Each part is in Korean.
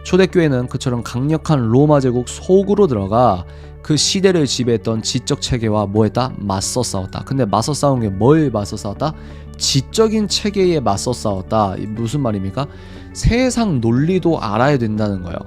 초대교회는 그처럼 강력한 로마 제국 속으로 들어가 그 시대를 지배했던 지적 체계와 뭐했다? 맞서 싸웠다. 근데 맞서 싸운 게 뭘 맞서 싸웠다? 지적인 체계에 맞서 싸웠다. 무슨 말입니까? 세상 논리도 알아야 된다는 거예요.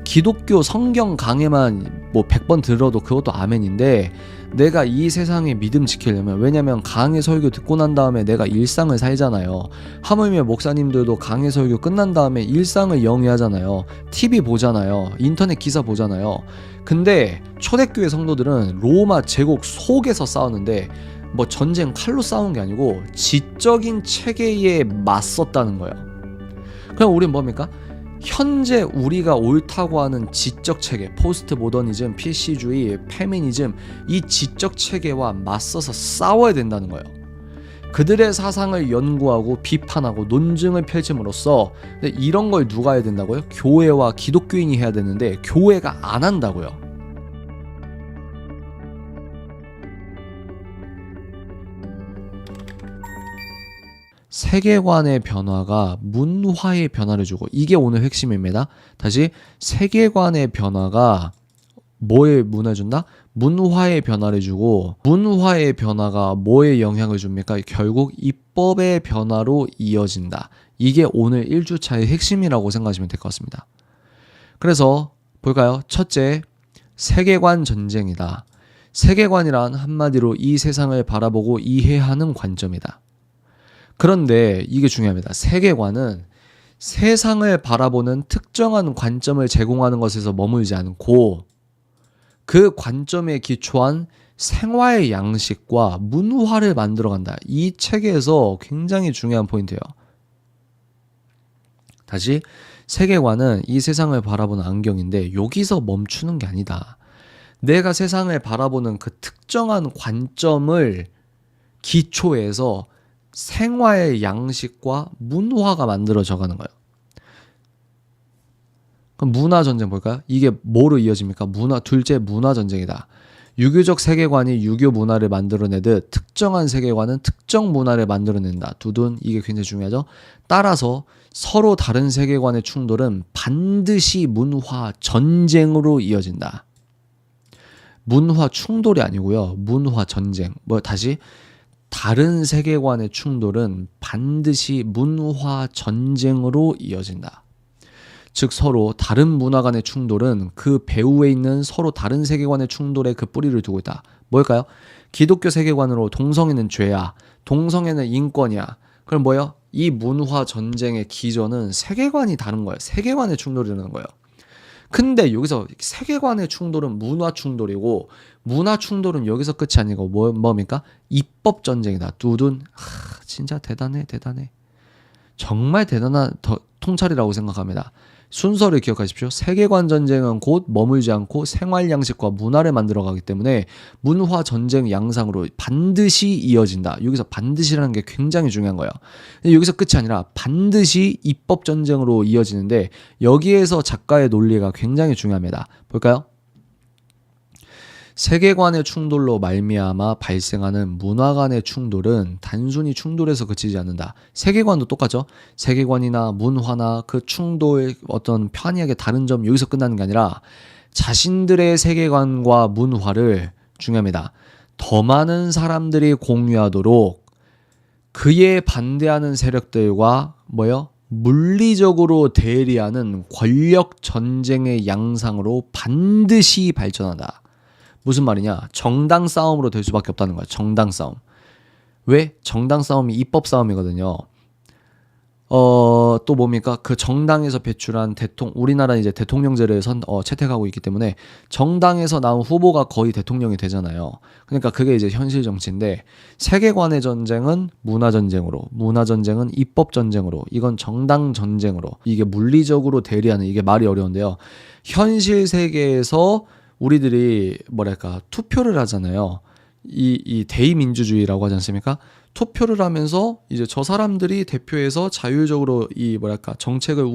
기독교 성경 강해만 뭐 100번 들어도 그것도 아멘인데, 내가 이 세상에 믿음 지키려면, 왜냐면 강해 설교 듣고 난 다음에 내가 일상을 살잖아요. 하물며 목사님들도 강해 설교 끝난 다음에 일상을 영위하잖아요. TV 보잖아요. 인터넷 기사 보잖아요. 근데 초대교회 성도들은 로마 제국 속에서 싸웠는데, 뭐 전쟁 칼로 싸운 게 아니고 지적인 체계에 맞섰다는 거예요. 그럼 우린 뭡니까? 현재 우리가 옳다고 하는 지적 체계, 포스트 모더니즘, PC주의, 페미니즘, 이 지적 체계와 맞서서 싸워야 된다는 거예요. 그들의 사상을 연구하고 비판하고 논증을 펼침으로써, 이런 걸 누가 해야 된다고요? 교회와 기독교인이 해야 되는데 교회가 안 한다고요. 세계관의 변화가 문화의 변화를 주고, 이게 오늘 핵심입니다. 다시, 세계관의 변화가 뭐에 문화 준다? 문화의 변화를 주고, 문화의 변화가 뭐에 영향을 줍니까? 결국 입법의 변화로 이어진다. 이게 오늘 1주차의 핵심이라고 생각하시면 될 것 같습니다. 그래서 볼까요? 첫째, 세계관 전쟁이다. 세계관이란 한마디로 이 세상을 바라보고 이해하는 관점이다. 그런데 이게 중요합니다. 세계관은 세상을 바라보는 특정한 관점을 제공하는 것에서 머물지 않고, 그 관점에 기초한 생활의 양식과 문화를 만들어간다. 이 체계에서 굉장히 중요한 포인트예요. 다시, 세계관은 이 세상을 바라보는 안경인데 여기서 멈추는 게 아니다. 내가 세상을 바라보는 그 특정한 관점을 기초해서 생활의 양식과 문화가 만들어져 가는 거예요. 그럼 문화전쟁 볼까요? 이게 뭐로 이어집니까? 둘째, 문화전쟁이다. 유교적 세계관이 유교 문화를 만들어내듯 특정한 세계관은 특정 문화를 만들어낸다. 두둔, 이게 굉장히 중요하죠. 따라서 서로 다른 세계관의 충돌은 반드시 문화 전쟁으로 이어진다. 문화 충돌이 아니고요. 문화 전쟁. 다시, 다른 세계관의 충돌은 반드시 문화 전쟁으로 이어진다. 즉, 서로 다른 문화 간의 충돌은 그 배후에 있는 서로 다른 세계관의 충돌에 그 뿌리를 두고 있다. 뭘까요? 기독교 세계관으로 동성애는 죄야, 동성애는 인권이야. 그럼 뭐예요? 이 문화 전쟁의 기전은 세계관이 다른 거예요. 세계관의 충돌이라는 거예요. 근데 여기서 세계관의 충돌은 문화 충돌이고, 문화 충돌은 여기서 끝이 아니고 뭡니까? 입법 전쟁이다. 두둔. 진짜 대단해. 정말 대단한 통찰이라고 생각합니다. 순서를 기억하십시오. 세계관 전쟁은 곧 머물지 않고 생활 양식과 문화를 만들어가기 때문에 문화 전쟁 양상으로 반드시 이어진다. 여기서 반드시라는 게 굉장히 중요한 거예요. 여기서 끝이 아니라 반드시 입법 전쟁으로 이어지는데, 여기에서 작가의 논리가 굉장히 중요합니다. 볼까요? 세계관의 충돌로 말미암아 발생하는 문화 간의 충돌은 단순히 충돌에서 그치지 않는다. 세계관도 똑같죠. 세계관이나 문화나 그 충돌, 어떤 편하게 다른 점, 여기서 끝나는 게 아니라 자신들의 세계관과 문화를, 중요합니다, 더 많은 사람들이 공유하도록 그에 반대하는 세력들과 물리적으로 대리하는 권력 전쟁의 양상으로 반드시 발전한다. 무슨 말이냐? 정당 싸움으로 될 수밖에 없다는 거야. 정당 싸움. 왜? 정당 싸움이 입법 싸움이거든요. 또 뭡니까? 그 정당에서 배출한 우리나라는 이제 대통령제를 채택하고 있기 때문에 정당에서 나온 후보가 거의 대통령이 되잖아요. 그러니까 그게 이제 현실 정치인데, 세계관의 전쟁은 문화 전쟁으로, 문화 전쟁은 입법 전쟁으로, 이건 정당 전쟁으로, 이게 물리적으로 대리하는, 이게 말이 어려운데요. 현실 세계에서 우리들이 투표를 하잖아요. 이 대의민주주의라고 하지 않습니까? 투표를 하면서 이제 저 사람들이 대표해서 자율적으로 정책을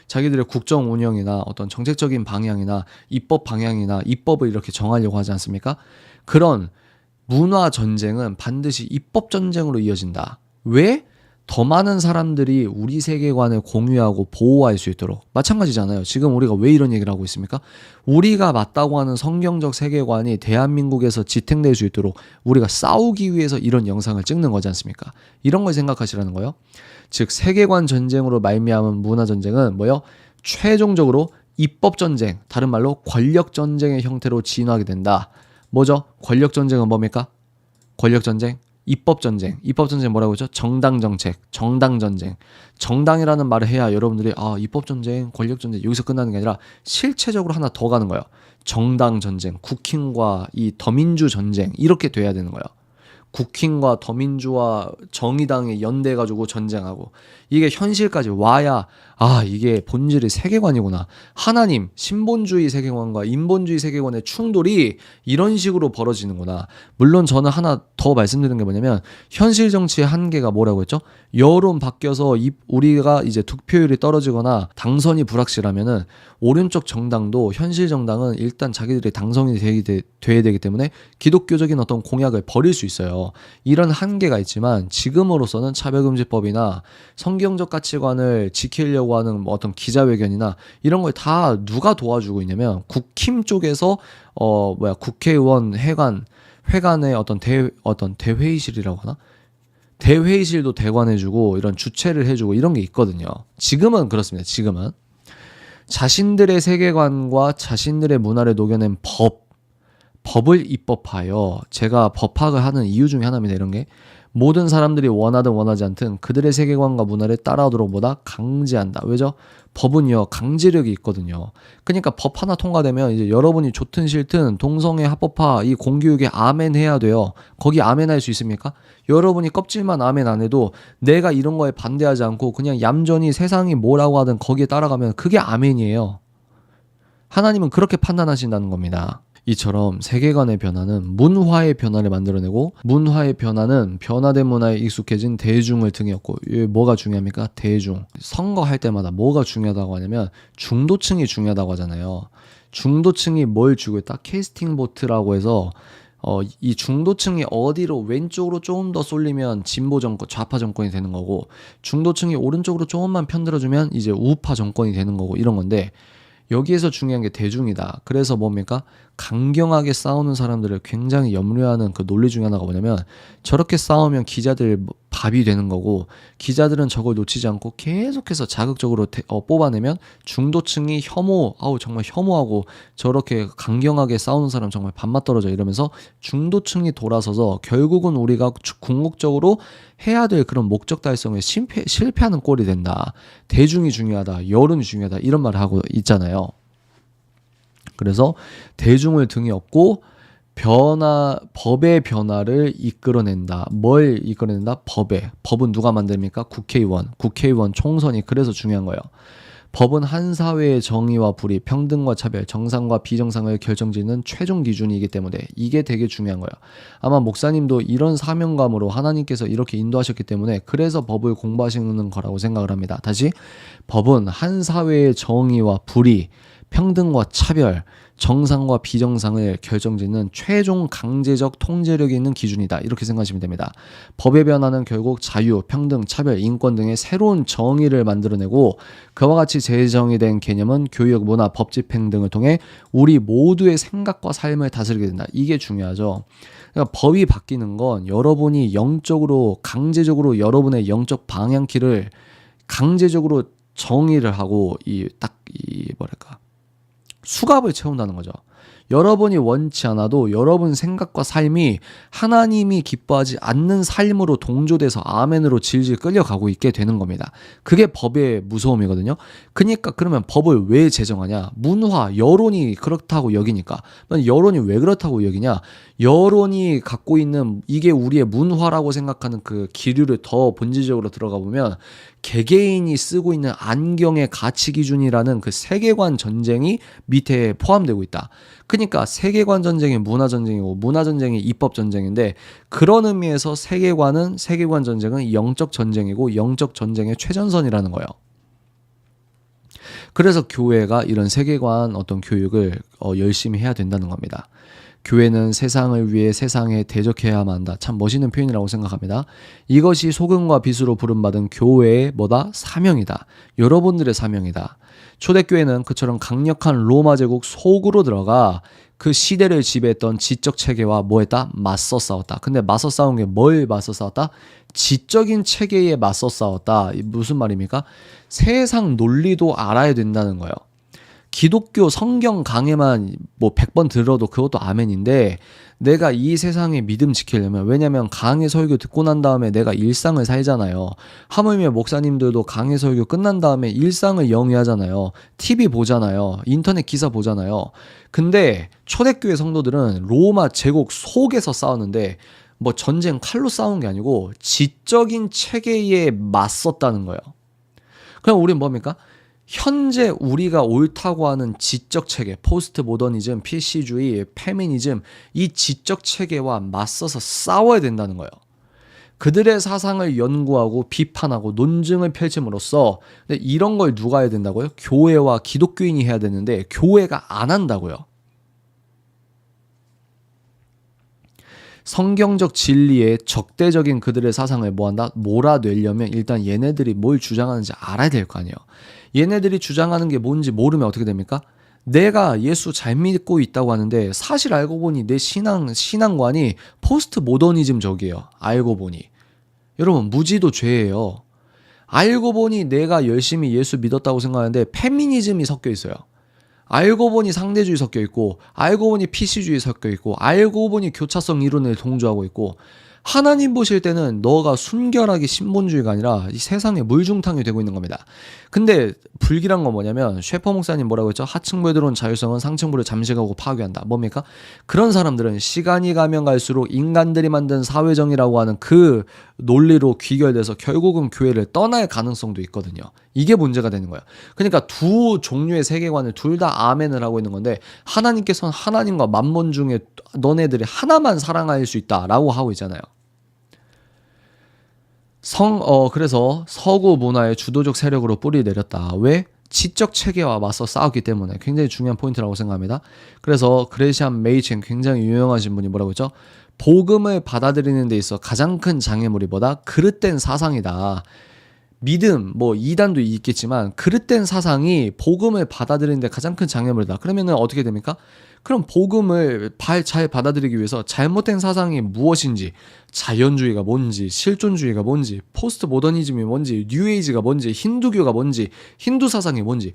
자기들의 국정 운영이나 어떤 정책적인 방향이나 입법 방향이나 입법을 이렇게 정하려고 하지 않습니까? 그런 문화 전쟁은 반드시 입법 전쟁으로 이어진다. 왜? 더 많은 사람들이 우리 세계관을 공유하고 보호할 수 있도록. 마찬가지잖아요. 지금 우리가 왜 이런 얘기를 하고 있습니까? 우리가 맞다고 하는 성경적 세계관이 대한민국에서 지탱될 수 있도록 우리가 싸우기 위해서 이런 영상을 찍는 거지 않습니까? 이런 걸 생각하시라는 거예요. 즉 세계관 전쟁으로 말미암은 문화 전쟁은 뭐요? 최종적으로 입법 전쟁, 다른 말로 권력 전쟁의 형태로 진화하게 된다. 뭐죠? 권력 전쟁은 뭡니까? 권력 전쟁, 입법 전쟁. 입법 전쟁 뭐라고 했죠? 정당 정책, 정당 전쟁. 정당이라는 말을 해야 여러분들이 입법 전쟁, 권력 전쟁 여기서 끝나는 게 아니라 실체적으로 하나 더 가는 거예요. 정당 전쟁, 국힘과 이 더민주 전쟁 이렇게 돼야 되는 거예요. 국힘과 더민주와 정의당이 연대해가지고 전쟁하고 이게 현실까지 와야 이게 본질이 세계관이구나. 하나님, 신본주의 세계관과 인본주의 세계관의 충돌이 이런 식으로 벌어지는구나. 물론 저는 하나 더 말씀드리는 게 뭐냐면 현실 정치의 한계가 뭐라고 했죠? 여론 바뀌어서 우리가 이제 득표율이 떨어지거나 당선이 불확실하면은 오른쪽 정당도 현실 정당은 일단 자기들이 당선이 돼야 되기 때문에 기독교적인 어떤 공약을 버릴 수 있어요. 이런 한계가 있지만 지금으로서는 차별금지법이나 성경적 가치관을 지키려고 하는 뭐 어떤 기자회견이나 이런 걸 다 누가 도와주고 있냐면 국힘 쪽에서 국회의원 회관의 어떤 대회의실이라고 하나? 대회의실도 대관해주고 이런 주최를 해주고 이런 게 있거든요. 지금은 그렇습니다. 지금은 자신들의 세계관과 자신들의 문화를 녹여낸 법을 입법하여 제가 법학을 하는 이유 중에 하나입니다. 이런 게 모든 사람들이 원하든 원하지 않든 그들의 세계관과 문화를 따라오도록 보다 강제한다. 왜죠? 법은요 강제력이 있거든요. 그러니까 법 하나 통과되면 이제 여러분이 좋든 싫든 동성애 합법화 이 공교육에 아멘 해야 돼요. 거기 아멘 할 수 있습니까? 여러분이 껍질만 아멘 안 해도 내가 이런 거에 반대하지 않고 그냥 얌전히 세상이 뭐라고 하든 거기에 따라가면 그게 아멘이에요. 하나님은 그렇게 판단하신다는 겁니다. 이처럼 세계관의 변화는 문화의 변화를 만들어내고 문화의 변화는 변화된 문화에 익숙해진 대중을 등에 업고 뭐가 중요합니까? 대중. 선거할 때마다 뭐가 중요하다고 하냐면 중도층이 중요하다고 하잖아요. 중도층이 뭘 주고 있다? 캐스팅 보트라고 해서 이 중도층이 어디로 왼쪽으로 조금 더 쏠리면 진보 정권, 좌파 정권이 되는 거고 중도층이 오른쪽으로 조금만 편들어주면 이제 우파 정권이 되는 거고 이런 건데 여기에서 중요한 게 대중이다. 그래서 뭡니까? 강경하게 싸우는 사람들을 굉장히 염려하는 그 논리 중에 하나가 뭐냐면 저렇게 싸우면 기자들 밥이 되는 거고 기자들은 저걸 놓치지 않고 계속해서 자극적으로 뽑아내면 중도층이 정말 혐오하고 저렇게 강경하게 싸우는 사람 정말 밥맛 떨어져 이러면서 중도층이 돌아서서 결국은 우리가 궁극적으로 해야 될 그런 목적 달성에 실패하는 꼴이 된다. 대중이 중요하다. 여론이 중요하다. 이런 말을 하고 있잖아요. 그래서 대중을 등에 업고 법의 변화를 이끌어낸다. 뭘 이끌어낸다? 법은 누가 만듭니까? 국회의원 총선이 그래서 중요한 거예요. 법은 한 사회의 정의와 불의, 평등과 차별, 정상과 비정상을 결정짓는 최종 기준이기 때문에 이게 되게 중요한 거예요. 아마 목사님도 이런 사명감으로 하나님께서 이렇게 인도하셨기 때문에 그래서 법을 공부하시는 거라고 생각을 합니다. 다시 법은 한 사회의 정의와 불의, 평등과 차별, 정상과 비정상을 결정짓는 최종 강제적 통제력이 있는 기준이다. 이렇게 생각하시면 됩니다. 법의 변화는 결국 자유, 평등, 차별, 인권 등의 새로운 정의를 만들어내고 그와 같이 재정의된 개념은 교육, 문화, 법 집행 등을 통해 우리 모두의 생각과 삶을 다스리게 된다. 이게 중요하죠. 그러니까 법이 바뀌는 건 여러분이 영적으로 강제적으로 여러분의 영적 방향키를 강제적으로 정의를 하고 수갑을 채운다는 거죠. 여러분이 원치 않아도 여러분 생각과 삶이 하나님이 기뻐하지 않는 삶으로 동조돼서 아멘으로 질질 끌려가고 있게 되는 겁니다. 그게 법의 무서움이거든요. 그러면 법을 왜 제정하냐? 문화, 여론이 그렇다고 여기니까. 여론이 왜 그렇다고 여기냐? 여론이 갖고 있는 이게 우리의 문화라고 생각하는 그 기류를 더 본질적으로 들어가 보면 개개인이 쓰고 있는 안경의 가치 기준이라는 그 세계관 전쟁이 밑에 포함되고 있다. 그러니까 세계관 전쟁이 문화 전쟁이고 문화 전쟁이 입법 전쟁인데 그런 의미에서 세계관 전쟁은 영적 전쟁이고 영적 전쟁의 최전선이라는 거예요. 그래서 교회가 이런 세계관 어떤 교육을 열심히 해야 된다는 겁니다. 교회는 세상을 위해 세상에 대적해야만 한다. 참 멋있는 표현이라고 생각합니다. 이것이 소금과 빛으로 부름받은 교회의 뭐다? 사명이다. 여러분들의 사명이다. 초대교회는 그처럼 강력한 로마 제국 속으로 들어가 그 시대를 지배했던 지적 체계와 뭐 했다? 맞서 싸웠다. 근데 맞서 싸운 게 뭘 맞서 싸웠다? 지적인 체계에 맞서 싸웠다. 무슨 말입니까? 세상 논리도 알아야 된다는 거예요. 기독교 성경 강해만 뭐 100번 들어도 그것도 아멘인데, 내가 이 세상에 믿음 지키려면, 왜냐면 강해 설교 듣고 난 다음에 내가 일상을 살잖아요. 하물며 목사님들도 강해 설교 끝난 다음에 일상을 영위하잖아요. TV 보잖아요. 인터넷 기사 보잖아요. 근데 초대교회 성도들은 로마 제국 속에서 싸웠는데, 뭐 전쟁 칼로 싸운 게 아니고 지적인 체계에 맞섰다는 거예요. 그럼 우리는 뭡니까? 현재 우리가 옳다고 하는 지적 체계, 포스트 모더니즘, PC주의, 페미니즘, 이 지적 체계와 맞서서 싸워야 된다는 거예요. 그들의 사상을 연구하고 비판하고 논증을 펼침으로써, 근데 이런 걸 누가 해야 된다고요? 교회와 기독교인이 해야 되는데 교회가 안 한다고요. 성경적 진리에 적대적인 그들의 사상을 뭐한다? 몰아내려면 일단 얘네들이 뭘 주장하는지 알아야 될 거 아니에요. 얘네들이 주장하는 게 뭔지 모르면 어떻게 됩니까? 내가 예수 잘 믿고 있다고 하는데 사실 알고 보니 내 신앙관이 포스트 모더니즘적이에요. 알고 보니. 여러분, 무지도 죄예요. 알고 보니 내가 열심히 예수 믿었다고 생각하는데 페미니즘이 섞여 있어요. 알고 보니 상대주의 섞여 있고, 알고 보니 PC주의 섞여 있고, 알고 보니 교차성 이론을 동조하고 있고, 하나님 보실 때는 너가 순결하게 신본주의가 아니라 이 세상에 물중탕이 되고 있는 겁니다. 근데 불길한 건 뭐냐면, 셰퍼 목사님 뭐라고 했죠? 하층부에 들어온 자율성은 상층부를 잠식하고 파괴한다. 뭡니까? 그런 사람들은 시간이 가면 갈수록 인간들이 만든 사회정의라고 하는 그 논리로 귀결돼서 결국은 교회를 떠날 가능성도 있거든요. 이게 문제가 되는 거예요. 그러니까 두 종류의 세계관을 둘 다 아멘을 하고 있는 건데, 하나님께서는 하나님과 만몬 중에 너네들이 하나만 사랑할 수 있다라고 하고 있잖아요. 그래서 서구 문화의 주도적 세력으로 뿌리 내렸다. 왜? 지적 체계와 맞서 싸웠기 때문에. 굉장히 중요한 포인트라고 생각합니다. 그래서 그레시안 메이첸, 굉장히 유명하신 분이 뭐라고 했죠? 복음을 받아들이는 데 있어 가장 큰 장애물이 뭐다? 그릇된 사상이다. 믿음, 뭐 이단도 있겠지만 그릇된 사상이 복음을 받아들이는 데 가장 큰 장애물이다. 그러면은 어떻게 됩니까? 그럼 복음을 잘 받아들이기 위해서 잘못된 사상이 무엇인지, 자연주의가 뭔지, 실존주의가 뭔지, 포스트 모더니즘이 뭔지, 뉴에이지가 뭔지, 힌두교가 뭔지, 힌두 사상이 뭔지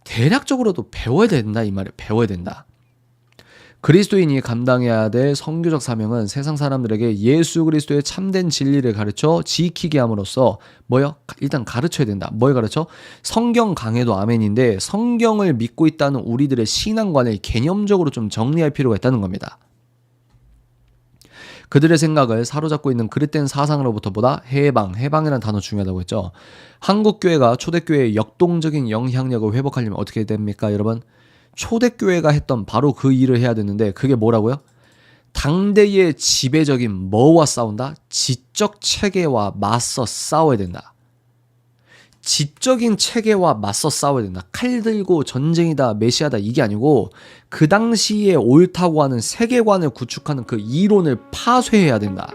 대략적으로도 배워야 된다, 이 말이에요. 배워야 된다. 그리스도인이 감당해야 될 선교적 사명은 세상 사람들에게 예수 그리스도의 참된 진리를 가르쳐 지키게 함으로써 뭐요? 일단 가르쳐야 된다. 뭘 가르쳐? 성경 강해도 아멘인데 성경을 믿고 있다는 우리들의 신앙관을 개념적으로 좀 정리할 필요가 있다는 겁니다. 그들의 생각을 사로잡고 있는 그릇된 사상으로부터보다 해방이라는 단어 중요하다고 했죠. 한국교회가 초대교회의 역동적인 영향력을 회복하려면 어떻게 됩니까, 여러분? 초대교회가 했던 바로 그 일을 해야 되는데, 그게 뭐라고요? 당대의 지배적인 뭐와 싸운다? 지적 체계와 맞서 싸워야 된다. 지적인 체계와 맞서 싸워야 된다. 칼 들고 전쟁이다, 메시아다, 이게 아니고 그 당시에 옳다고 하는 세계관을 구축하는 그 이론을 파쇄해야 된다.